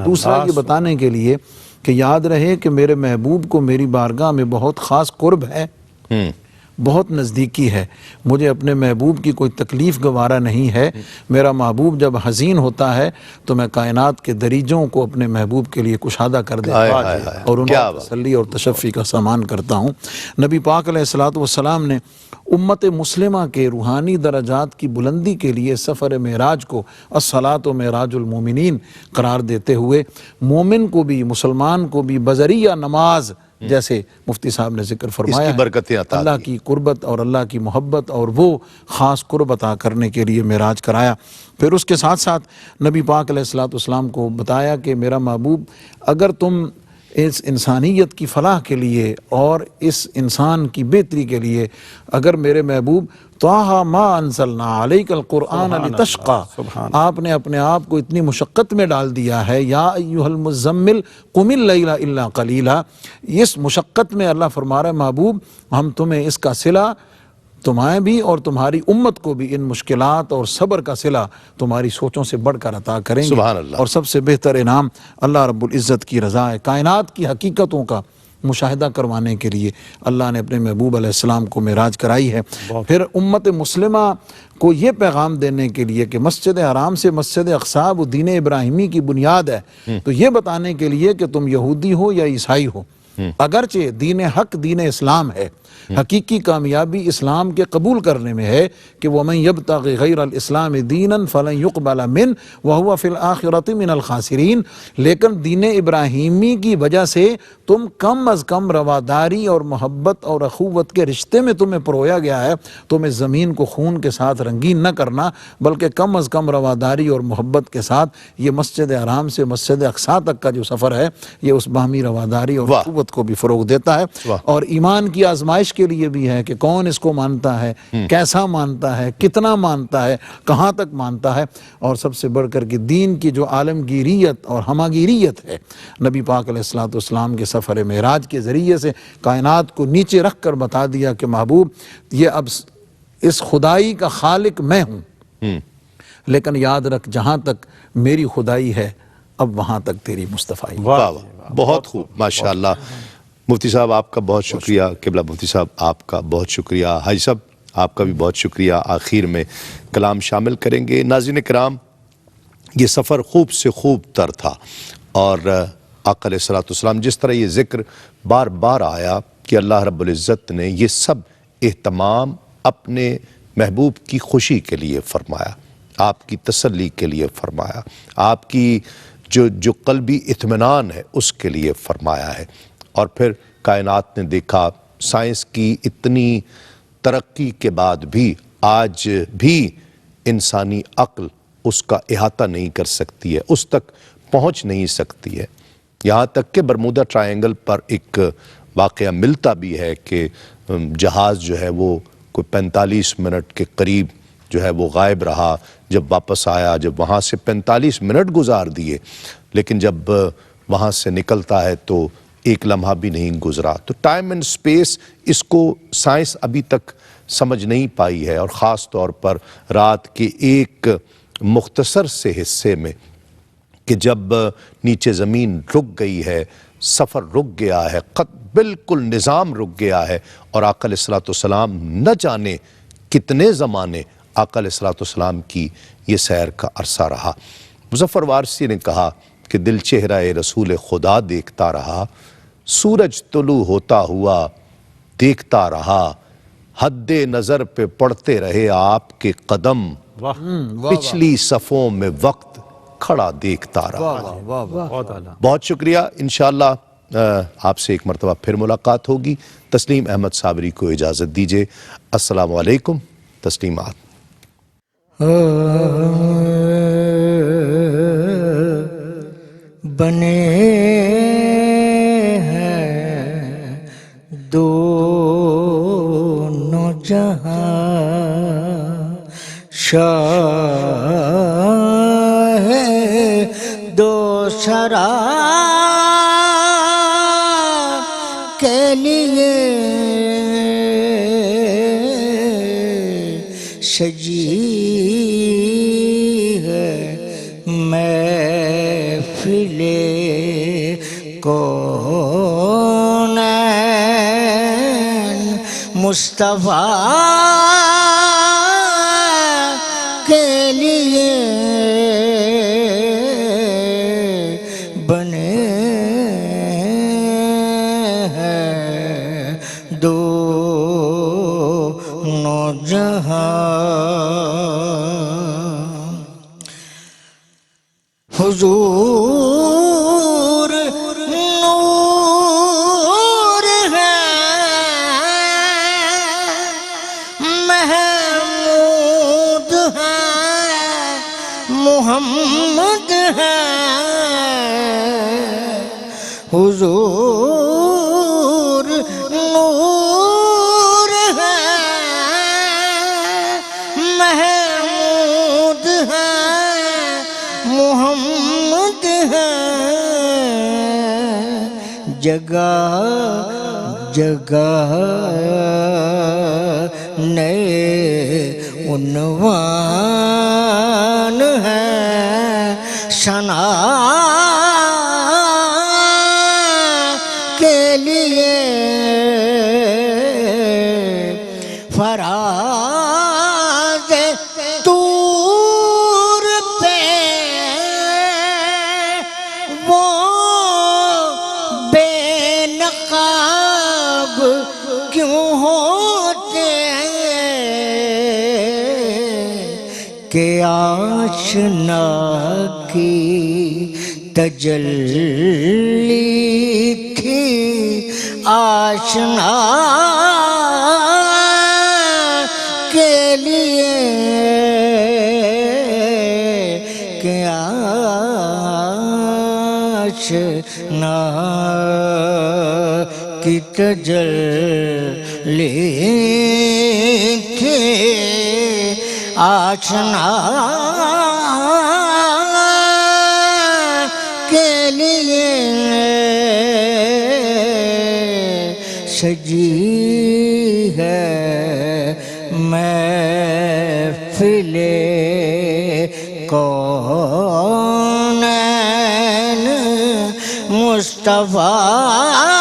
دوسرا یہ بتانے کے لیے کہ یاد رہے کہ میرے محبوب کو میری بارگاہ میں بہت خاص قرب ہے، بہت نزدیکی ہے، مجھے اپنے محبوب کی کوئی تکلیف گوارا نہیں ہے، میرا محبوب جب حزین ہوتا ہے تو میں کائنات کے دریجوں کو اپنے محبوب کے لیے کشادہ کر دیتا ہوں اور ان کو تسلی اور تشفی کا سامان کرتا ہوں۔ نبی پاک علیہ الصلوۃ والسلام نے امت مسلمہ کے روحانی درجات کی بلندی کے لیے سفر معراج کو الصلاۃ و معراج المومنین قرار دیتے ہوئے مومن کو بھی، مسلمان کو بھی بذریعہ نماز، جیسے مفتی صاحب نے ذکر فرمایا، برکتیں عطا اللہ کی قربت اور اللہ کی محبت اور وہ خاص قرب عطا کرنے کے لیے معراج کرایا۔ پھر اس کے ساتھ ساتھ نبی پاک علیہ الصلوۃ والسلام کو بتایا کہ میرا محبوب اگر تم اس انسانیت کی فلاح کے لیے اور اس انسان کی بہتری کے لیے اگر میرے محبوب طٰہٰ ما انزلنا علیک القرآن لتشقیٰ، آپ نے اپنے آپ کو اتنی مشقت میں ڈال دیا ہے، یا ایھا المزمل قم اللیل الا قلیلا، اس مشقت میں اللہ فرما رہا ہے محبوب ہم تمہیں اس کا صلہ، تمہیں بھی اور تمہاری امت کو بھی ان مشکلات اور صبر کا صلہ تمہاری سوچوں سے بڑھ کر عطا کریں گے۔ سبحان اللہ۔ اور سب سے بہتر انعام اللہ رب العزت کی رضا ہے۔ کائنات کی حقیقتوں کا مشاہدہ کروانے کے لیے اللہ نے اپنے محبوب علیہ السلام کو معراج کرائی ہے۔ پھر امت مسلمہ کو یہ پیغام دینے کے لیے کہ مسجد حرام سے مسجد اقصیٰ وہ دین ابراہیمی کی بنیاد ہے، تو یہ بتانے کے لیے کہ تم یہودی ہو یا عیسائی ہو، اگرچہ دین حق دین اسلام ہے، حقیقی کامیابی اسلام کے قبول کرنے میں ہے کہ وَمَن يَبْتَغِ غَيْرَ الْإِسْلَامِ دِينًا فَلَن يُقْبَلَ مِنْهُ وَهُوَ فِي الْآخِرَةِ مِنَ الْخَاسِرِينَ، لیکن دین ابراہیمی کی وجہ سے تم کم از کم رواداری اور محبت اور اخوت کے رشتے میں تمہیں پرویا گیا ہے، تمہیں زمین کو خون کے ساتھ رنگین نہ کرنا بلکہ کم از کم رواداری اور محبت کے ساتھ یہ مسجد حرام سے مسجد اقصیٰ تک کا جو سفر ہے یہ اس باہمی رواداری اور اخوت کو بھی فروغ دیتا ہے، اور ایمان کی آزمائش کے لیے بھی ہے کہ کون اس کو مانتا ہے، کیسا مانتا ہے، کتنا مانتا ہے، کہاں تک مانتا ہے، اور سب سے بڑھ کر کے دین کی جو عالمگیریت اور ہماگیریت ہے نبی پاک علیہ الصلوۃ والسلام کے سفر معراج کے ذریعے سے کائنات کو نیچے رکھ کر بتا دیا کہ محبوب یہ اب اس خدائی کا خالق میں ہوں، لیکن یاد رکھ جہاں تک میری خدائی ہے اب وہاں تک تیری مصطفائی۔ واہ واہ، بہت خوب، ماشاءاللہ۔ مفتی صاحب آپ کا بہت شکریہ، قبلہ مفتی صاحب آپ کا بہت شکریہ، حاجی صاحب آپ کا بھی بہت شکریہ۔ آخر میں کلام شامل کریں گے۔ ناظرین کرام، یہ سفر خوب سے خوب تر تھا، اور آقا علیہ الصلوۃ والسلام جس طرح یہ ذکر بار بار آیا کہ اللہ رب العزت نے یہ سب اہتمام اپنے محبوب کی خوشی کے لیے فرمایا، آپ کی تسلی کے لیے فرمایا، آپ کی جو قلبی اطمینان ہے اس کے لیے فرمایا ہے۔ اور پھر کائنات نے دیکھا سائنس کی اتنی ترقی کے بعد بھی آج بھی انسانی عقل اس کا احاطہ نہیں کر سکتی ہے، اس تک پہنچ نہیں سکتی ہے، یہاں تک کہ برمودا ٹرائنگل پر ایک واقعہ ملتا بھی ہے کہ جہاز جو ہے وہ کوئی 45 منٹ کے قریب جو ہے وہ غائب رہا، جب واپس آیا جب وہاں سے 45 منٹ گزار دیے، لیکن جب وہاں سے نکلتا ہے تو ایک لمحہ بھی نہیں گزرا۔ تو ٹائم اینڈ سپیس اس کو سائنس ابھی تک سمجھ نہیں پائی ہے، اور خاص طور پر رات کے ایک مختصر سے حصے میں کہ جب نیچے زمین رک گئی ہے، سفر رک گیا ہے، بالکل نظام رک گیا ہے، اور آقا علیہ الصلوۃ والسلام نہ جانے کتنے زمانے آقا علیہ الصلوۃ والسلام کی یہ سیر کا عرصہ رہا۔ مظفر وارثی نے کہا کہ دل چہرہ رسول خدا دیکھتا رہا، سورج طلوع ہوتا ہوا دیکھتا رہا، حد نظر پہ پڑتے رہے آپ کے قدم، پچھلی صفوں میں وقت کھڑا دیکھتا رہا۔ بہت شکریہ، انشاءاللہ آپ سے ایک مرتبہ پھر ملاقات ہوگی۔ تسلیم احمد صابری کو اجازت دیجیے۔ السلام علیکم، تسلیمات۔ بنے ہیں دونوں جہاں، شاہ دو شرع کے لیے سجی ہے محفل کونین، مصطفیٰ کے لیے بنے ہیں دونوں جہاں حضور نور ہے محمود ہے محمد ہے حضور نور ہے محمود ہے محمد ہے جگہ جگہ نئے عنوان ہیں ثنا کے لیے فراز طور پہ وہ بے نقاب کیوں ہوتے ہیں کہ آشنا کی تجلی تھی آشنا کے لیے کہ آشنا کی تجلی تھی آشنا کے لیے سجی ہے محفل کونین مصطفیٰ